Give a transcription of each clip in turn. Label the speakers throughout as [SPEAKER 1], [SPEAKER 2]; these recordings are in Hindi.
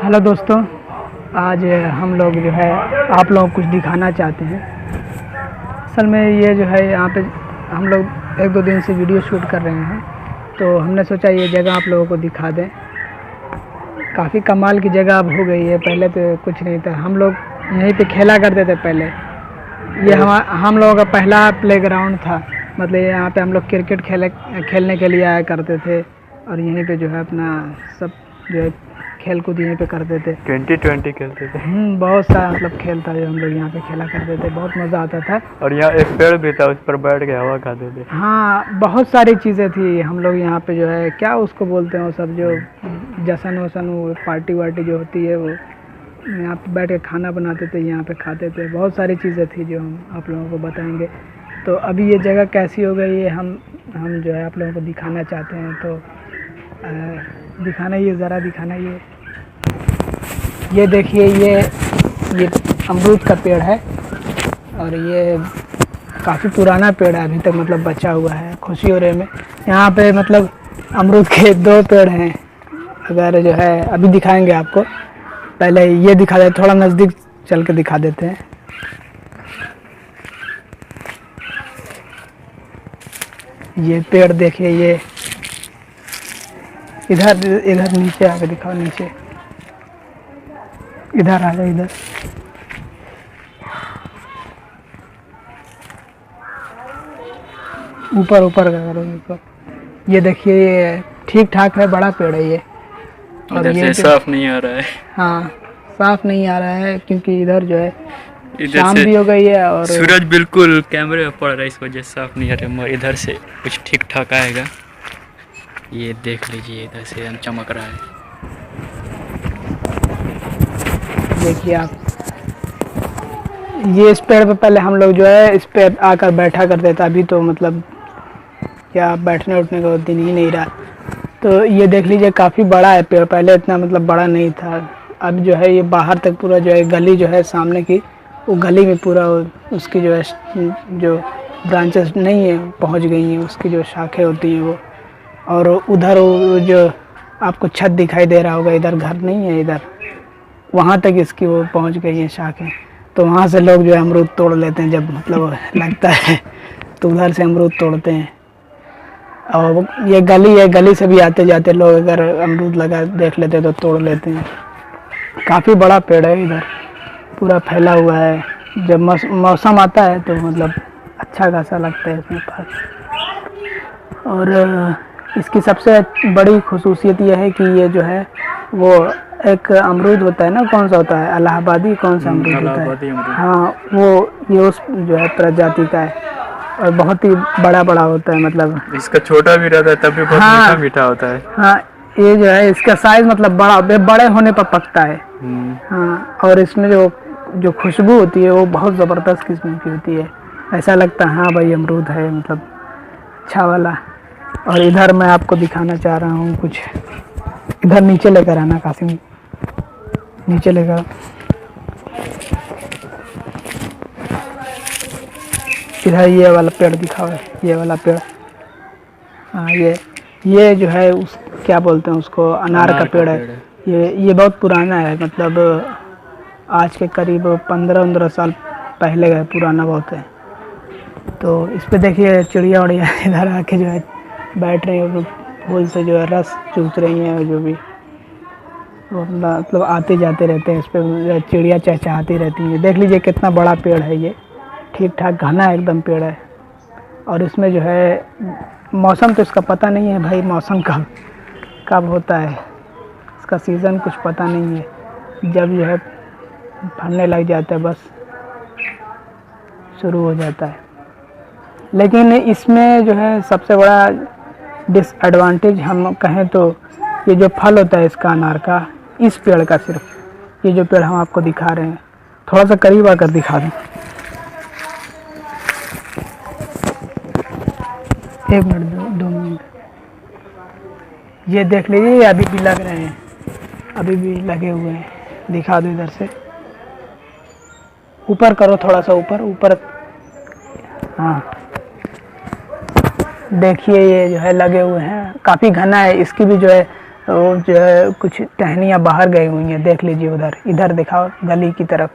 [SPEAKER 1] हेलो दोस्तों, आज हम लोग जो है आप लोगों को कुछ दिखाना चाहते हैं। असल में ये जो है यहाँ पे हम लोग एक दो दिन से वीडियो शूट कर रहे हैं, तो हमने सोचा ये जगह आप लोगों को दिखा दें। काफ़ी कमाल की जगह अब हो गई है, पहले तो कुछ नहीं था। हम लोग यहीं पे खेला करते थे पहले। ये हम लोगों का पहला प्लेग्राउंड था, मतलब यहाँ पे हम लोग क्रिकेट खेलने के लिए आया करते थे और यहीं पे जो है अपना सब जो है खेल कूद यहीं पे करते थे।
[SPEAKER 2] 2020 खेलते थे।
[SPEAKER 1] बहुत सारा मतलब खेल था जो हम लोग यहाँ पे खेला करते थे, बहुत मज़ा आता था।
[SPEAKER 2] और यहाँ एक पेड़ भी था, उस पर बैठ के हवा खाते थे।
[SPEAKER 1] हाँ, बहुत सारी चीज़ें थी। हम लोग यहाँ पे जो है क्या उसको बोलते हैं वो सब, जो जश्न वसन वो पार्टी वार्टी जो होती है वो यहाँ पे बैठ के खाना बनाते थे, यहाँ पे खाते थे। बहुत सारी चीज़ें थी जो हम आप लोगों को बताएंगे। तो अभी ये जगह कैसी हो गई है हम जो है आप लोगों को दिखाना चाहते हैं। तो दिखाना ये ज़रा दिखाना ये देखिए, ये अमरूद का पेड़ है और ये काफ़ी पुराना पेड़ है, अभी तक मतलब बचा हुआ है। खुशी हो रही में यहाँ पे मतलब अमरूद के 2 पेड़ हैं। अगर जो है अभी दिखाएंगे आपको, पहले ये दिखा देते, थोड़ा नज़दीक चल के दिखा देते हैं। ये पेड़ देखिए, ये इधर नीचे आके दिखाओ, नीचे इधर आ जाए, इधर ऊपर ऊपर का करो, ऊपर। ये देखिए, ये ठीक ठाक है, बड़ा पेड़ है ये।
[SPEAKER 2] और ये साफ नहीं आ रहा है।
[SPEAKER 1] हाँ, साफ नहीं आ रहा है क्योंकि इधर जो है शाम भी हो गई है और
[SPEAKER 2] सूरज बिल्कुल कैमरे में पड़ रहा है, इस वजह से साफ नहीं आ रहा है। मगर इधर से कुछ ठीक ठाक आएगा। ये देख लीजिए, इधर से हम चमक रहा है।
[SPEAKER 1] देखिए आप, ये इस पेड़ पे पहले हम लोग जो है इस पे आकर बैठा करते थे। अभी तो मतलब क्या बैठने उठने का दिन ही नहीं रहा। तो ये देख लीजिए, काफ़ी बड़ा है पेड़, पहले इतना मतलब बड़ा नहीं था। अब जो है ये बाहर तक पूरा जो है गली जो है सामने की, वो गली में पूरा उसकी जो है जो ब्रांचेस नहीं है पहुंच गई हैं, उसकी जो शाखें होती हैं वो। और उधर वो जो आपको छत दिखाई दे रहा होगा, इधर घर नहीं है, इधर वहाँ तक इसकी वो पहुँच गई हैं शाखें। तो वहाँ से लोग जो है अमरूद तोड़ लेते हैं, जब मतलब लगता है तो उधर से अमरूद तोड़ते हैं। और ये गली से भी आते जाते लोग अगर अमरूद लगा देख लेते तो तोड़ लेते हैं। काफ़ी बड़ा पेड़ है, इधर पूरा फैला हुआ है। जब मौसम आता है तो मतलब अच्छा खासा लगता है इसमें फल। और इसकी सबसे बड़ी खुसूसियत यह है कि ये जो है वो एक अमरूद होता है ना, कौन सा होता है, इलाहाबादी कौन सा अमरूद होता है, हाँ वो ये उस जो है प्रजाति का है और बहुत ही बड़ा होता है। मतलब
[SPEAKER 2] इसका छोटा भी रहता है तब भी बहुत मीठा मीठा होता है।
[SPEAKER 1] हाँ, ये जो है इसका साइज मतलब बड़े होने पर पकता है। हाँ, और इसमें जो खुशबू होती है वो बहुत ज़बरदस्त किस्म की होती है। ऐसा लगता है हाँ भाई अमरूद है, मतलब अच्छा वाला। और इधर मैं आपको दिखाना चाह रहा हूँ कुछ, इधर नीचे लेकर आना कासिम, नीचे लेकर। इधर ये वाला पेड़ दिखाओ, ये वाला पेड़। हाँ, ये जो है उस क्या बोलते हैं उसको, अनार का पेड़ है। ये बहुत पुराना है, मतलब आज के करीब 15-15 साल पहले का पुराना बहुत है। तो इस पे देखिए चिड़िया उड़िया इधर आके जो है बैठ रही है, फूल से जो है रस चूस रही हैं। जो भी मतलब आते जाते रहते हैं, इस पर चिड़िया चहचहाती रहती हैं। देख लीजिए कितना बड़ा पेड़ है ये, ठीक ठाक घना एकदम पेड़ है। और इसमें जो है मौसम तो इसका पता नहीं है भाई, मौसम कब होता है, इसका सीज़न कुछ पता नहीं है। जब जो है फलने लग जाता है बस शुरू हो जाता है। लेकिन इसमें जो है सबसे बड़ा डिसएडवांटेज हम कहें तो ये जो फल होता है इसका अनार का, इस पेड़ का, सिर्फ ये जो पेड़ हम आपको दिखा रहे हैं, थोड़ा सा करीब आकर दिखा दें, 1 मिनट 2 मिनट। ये देख लीजिए, अभी भी लग रहे हैं, अभी भी लगे हुए हैं। दिखा दो इधर से, ऊपर करो थोड़ा सा, ऊपर। हाँ देखिए, ये जो है लगे हुए हैं, काफ़ी घना है। इसकी भी जो है तो जो है कुछ टहनियाँ बाहर गई हुई हैं, देख लीजिए उधर, इधर दिखाओ गली की तरफ,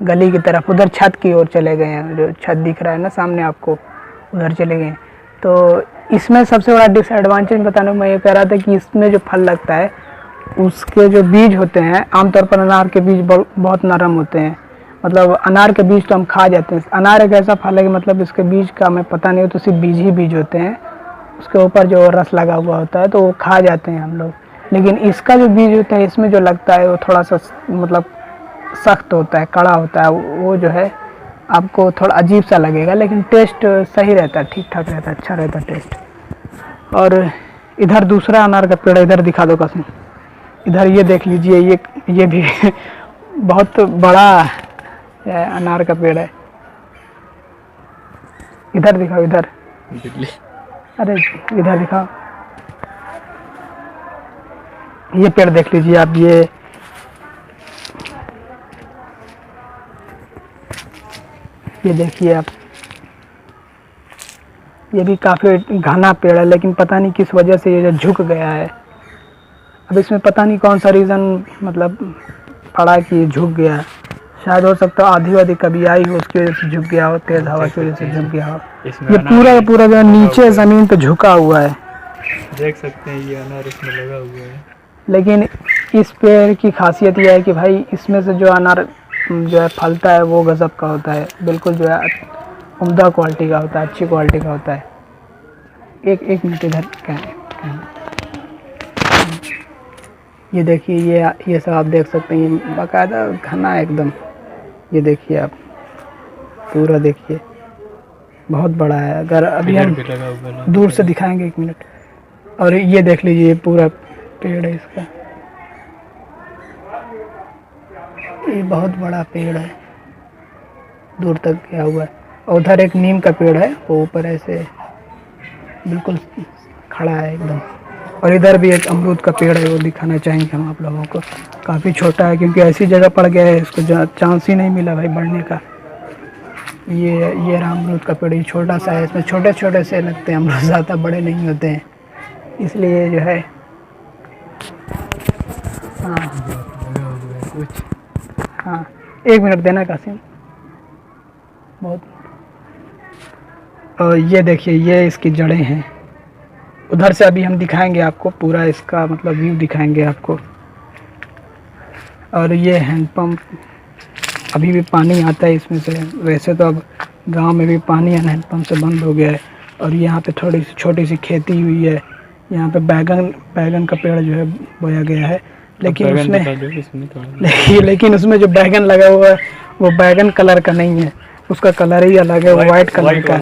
[SPEAKER 1] गली की तरफ उधर छत की ओर चले गए हैं, जो छत दिख रहा है ना सामने आपको, उधर चले गए हैं। तो इसमें सबसे बड़ा डिसएडवांटेज बताने को मैं ये कह रहा था कि इसमें जो फल लगता है उसके जो बीज होते हैं, आमतौर पर अनार के बीज बहुत नरम होते हैं। मतलब अनार के बीज तो हम खा जाते हैं। अनार एक ऐसा फल है कि मतलब इसके बीज का हमें पता नहीं हो, तो सिर्फ बीज ही बीज होते हैं, उसके ऊपर जो रस लगा हुआ होता है तो वो खा जाते हैं हम लोग। लेकिन इसका जो बीज होता है, इसमें जो लगता है वो थोड़ा सा मतलब सख्त होता है, कड़ा होता है, वो जो है आपको थोड़ा अजीब सा लगेगा, लेकिन टेस्ट सही रहता है, ठीक ठाक रहता है, अच्छा रहता है टेस्ट। और इधर दूसरा अनार का पेड़ इधर दिखा दो कासिम, इधर ये देख लीजिए, ये भी बहुत बड़ा अनार का पेड़ है। इधर दिखाओ, इधर, अरे इधर दिखाओ, ये पेड़ देख लीजिए आप, ये देखिए आप, ये भी काफ़ी घना पेड़ है, लेकिन पता नहीं किस वजह से ये झुक गया है। अब इसमें पता नहीं कौन सा रीज़न मतलब पड़ा कि ये झुक गया। शायद हो सकता है आधी वाधी कभी आई हो, उसकी वजह से झुक गया हो, तेज़ हवा की वजह से झुक गया हो। ये पूरा का पूरा जो नीचे ज़मीन पे झुका हुआ है,
[SPEAKER 2] देख सकते हैं, ये अनार इसमें लगा हुआ है।
[SPEAKER 1] लेकिन इस पेड़ की खासियत यह है कि भाई इसमें से जो अनार जो है फलता है वो गज़ब का होता है, बिल्कुल जो है उम्दा क्वालिटी का होता है, अच्छी क्वालिटी का होता है। एक मिनट इधर ये देखिए, ये सब आप देख सकते हैं, ये बाकायदा घना है एकदम। ये देखिए आप, पूरा देखिए बहुत बड़ा है। अगर अभी हम दूर से दिखाएंगे, एक मिनट, और ये देख लीजिए, ये पूरा पेड़ है इसका, ये बहुत बड़ा पेड़ है, दूर तक गया हुआ है। और उधर एक नीम का पेड़ है, वो ऊपर ऐसे बिल्कुल खड़ा है एकदम। और इधर भी एक अमरूद का पेड़ है, वो दिखाना चाहेंगे हम आप लोगों को। काफ़ी छोटा है, क्योंकि ऐसी जगह पड़ गया है, इसको चांस ही नहीं मिला भाई बढ़ने का। ये रहा अमरूद का पेड़, ये छोटा सा है, इसमें छोटे छोटे से लगते हैं अमरूद, ज़्यादा बड़े नहीं होते हैं, इसलिए जो है। हाँ, एक मिनट देना कासिम, बहुत। और ये देखिए, ये इसकी जड़ें हैं। उधर से अभी हम दिखाएंगे आपको पूरा, इसका मतलब व्यू दिखाएंगे आपको। और ये हैंडपम्प, अभी भी पानी आता है इसमें से। वैसे तो अब गांव में भी पानी हैंडपम्प से बंद हो गया है। और यहाँ पे थोड़ी सी छोटी सी खेती हुई है, यहाँ पे बैगन का पेड़ जो है बोया गया है, लेकिन उसमें जो बैगन लगा हुआ है वो बैगन कलर का नहीं है, उसका कलर ही अलग है, वो वाइट कलर का,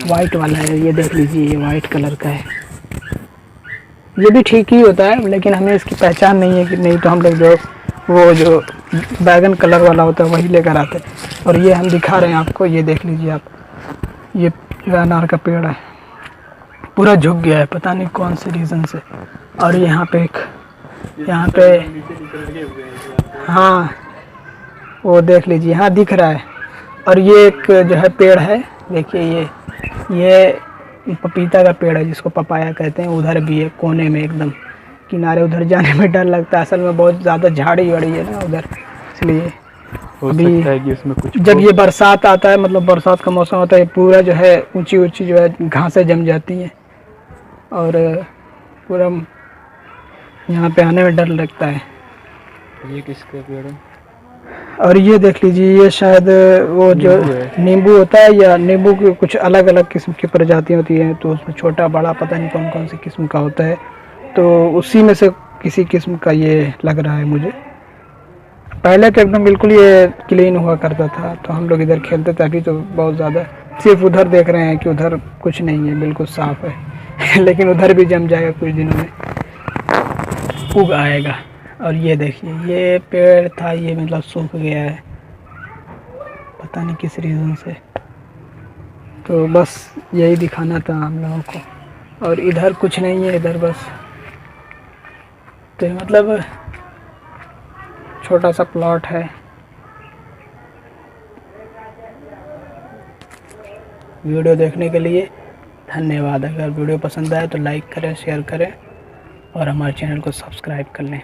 [SPEAKER 1] वाइट वाला है। ये देख लीजिए, ये वाइट कलर का है। ये भी ठीक ही होता है, लेकिन हमें इसकी पहचान नहीं है कि नहीं, तो हम लोग जो बैगन कलर वाला होता है वही लेकर आते हैं। और ये हम दिखा रहे हैं आपको, ये देख लीजिए आप, ये जो अनार का पेड़ है पूरा झुक गया है, पता नहीं कौन से रीज़न से। और यहाँ पे हाँ, वो देख लीजिए, हाँ दिख रहा है। और ये एक जो है पेड़ है, देखिए ये पपीता का पेड़ है, जिसको पपाया कहते हैं। उधर भी है कोने में एकदम किनारे, उधर जाने में डर लगता है, असल में बहुत ज़्यादा झाड़ी वाड़ी है ना उधर, इसलिए अभी
[SPEAKER 2] कि उसमें कुछ
[SPEAKER 1] जब ये बरसात आता है, मतलब बरसात का मौसम होता है, पूरा जो है ऊंची जो है घासें जम जाती हैं, और पूरा यहाँ पे आने में डर लगता है।
[SPEAKER 2] ये किसका पेड़ है?
[SPEAKER 1] और ये देख लीजिए, ये शायद वो जो नींबू होता है, या नींबू की कुछ अलग अलग किस्म की प्रजातियाँ होती हैं, तो उसमें छोटा बड़ा पता नहीं कौन कौन सी किस्म का होता है, तो उसी में से किसी किस्म का ये लग रहा है मुझे। पहले तो एकदम बिल्कुल ये क्लीन हुआ करता था, तो हम लोग इधर खेलते थे। अभी तो बहुत ज़्यादा, सिर्फ उधर देख रहे हैं कि उधर कुछ नहीं है, बिल्कुल साफ़ है लेकिन उधर भी जम जाएगा, कुछ दिनों में उग आएगा। और ये देखिए, ये पेड़ था, ये मतलब सूख गया है, पता नहीं किस रीज़न से। तो बस यही दिखाना था हम लोगों को। और इधर कुछ नहीं है, इधर बस तो मतलब छोटा सा प्लॉट है। वीडियो देखने के लिए धन्यवाद। अगर वीडियो पसंद आए तो लाइक करें, शेयर करें और हमारे चैनल को सब्सक्राइब कर लें।